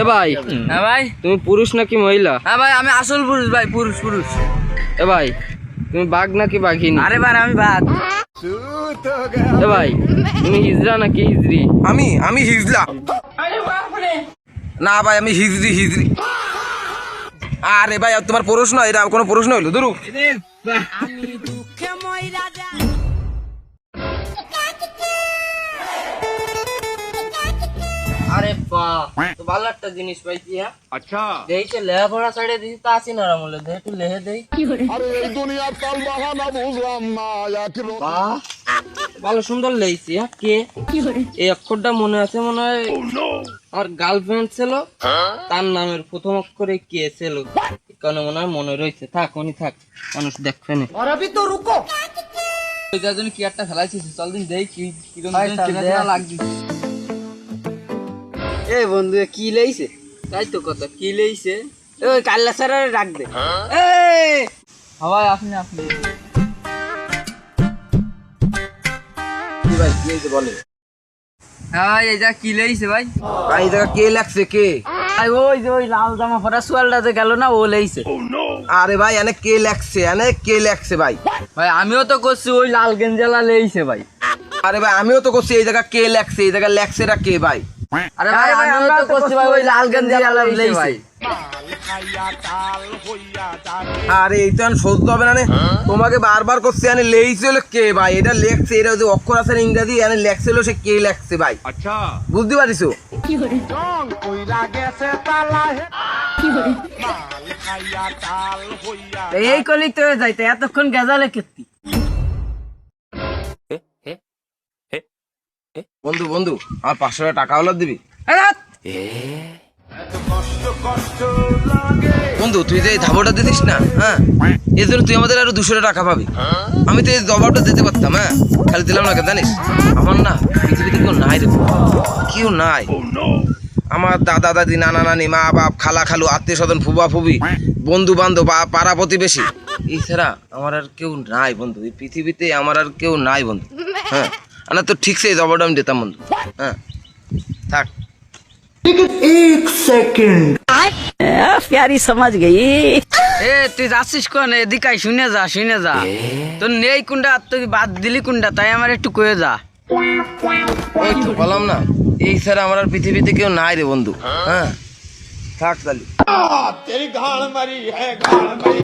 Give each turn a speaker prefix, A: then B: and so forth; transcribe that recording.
A: এ ভাই,
B: হ্যাঁ ভাই।
A: তুমি পুরুষ নাকি মহিলা?
B: হ্যাঁ ভাই, আমি আসল পুরুষ ভাই, পুরুষ।
A: এ ভাই, তুমি বাঘ নাকি বাঘিনী?
B: আরে ভাই, আমি বাঘ।
A: এ ভাই, তুমি হিজড়া নাকি হিজড়ি?
C: আমি হিজলা না ভাই, আমি হিজড়ি। আরে ভাই, আর তোমার প্রশ্ন এটা কোনো প্রশ্ন হইলো ধরু।
A: আরে বাহ, তো ভালো একটা জিনিস পাইছি। হ্যাঁ আচ্ছা, দেইছে লেহাপড়া সাইডে দিছি তা আসি না আমলে, দে একটু লেহে দেই।
D: আরে এই দুনিয়ার তাল বাহানা বুঝলাম না
A: বাহ, ভালো সুন্দর লেইছি। হ্যাঁ, কে এই অক্ষরটা মনে আছে? মনে হয় আমার গার্লফ্রেন্ড ছিল, তার নামের প্রথম অক্ষরে কে ছিল, কারণ মনে হয় মনে রয়েছে। থাক উনি থাক, মানুষ দেখবে না।
B: ওইটার জন্য কি একটা ফেলাইছিস, চল দিন দেই কি কিরকম
A: ভাই, চল দে।
B: লাগছে।
A: এ বন্ধু, কি লেইছে? তাই তো কথা, কি লেইছে? ওই কাল্লা স্যারের ডাক দে। এই
B: ভাই, আপনি
C: কি ভাই, কি হয়েছে বলে?
B: হ্যাঁ ভাই, এইটা কি লেইছে ভাই?
C: ভাই এই জায়গা কে লাগছে কে?
A: ভাই, ওই যে ওই লাল জামা পরা সোয়ালটা যে গেল না, ও লেইছে।
C: আরে ভাই, এনে কে লাগছে ভাই?
A: ভাই, আমিও তো করছি, ওই লাল গেঞ্জালা লেইছে ভাই।
C: আরে ভাই, আমিও তো করছি, এই জায়গা কে লাগছে, এই জায়গা লাগছেটা কে ভাই?
A: আরে ভাই, আমিও তো করছি ভাই, ওই লাল গেঞ্জালা লেইছে ভাই।
C: আরে এই তো আর সহ্য হবে না রে। তোমাকে বারবার করছি, এনে লেইছিল কে ভাই? এটা লেখছে, এটা যে অক্ষর আছে না ইংরেজি, এনে লেখছিল সে কে লাগছে ভাই? আচ্ছা, বুঝতে পারিছো?
A: এই কলি তো যাইতে এতক্ষণ গেজালে কেতি।
C: বন্ধু আমার 500 টাকা হলো দিবি? বন্ধু, তুই যে এই ধাবটা দিতিস না, হ্যাঁ, এই জন্য তুই আমাদের আরো 200 টাকা পাবি। আমি তো এই জবাবটা দিতে পারতাম, হ্যাঁ, খালি দিলাম না কেন জানিস? আমার না পৃথিবীতে কেউ নাই রে, কেউ নাই। আমার দাদা দাদি, নানা নানি, মা বাপ, খালা খালু, আত্মীয় স্বজন, ফুবা ফুবি, বন্ধু বান্ধব, পাড়া প্রতিবেশী, এছাড়া আমার আর কেউ নাই বন্ধু। এই পৃথিবীতে আমার আর কেউ নাই বন্ধু। হ্যাঁ, না তো ঠিক সেই জবাবটা আমি দিতাম বন্ধু। হ্যাঁ, থাক।
A: প্যারি সমাজ গেই। এ তুই যাচ্ছিস কোন? এদিকাই শুনে যা। তোর নেই কোনটা, তুই বাদ দিলি কোনটা, তাই আমার একটু কয়ে যা।
C: ওই তো বললাম না, এই ছাড়া আমার আর পৃথিবীতে কেউ নাই রে বন্ধু। হ্যাঁ, থাক তাহলে।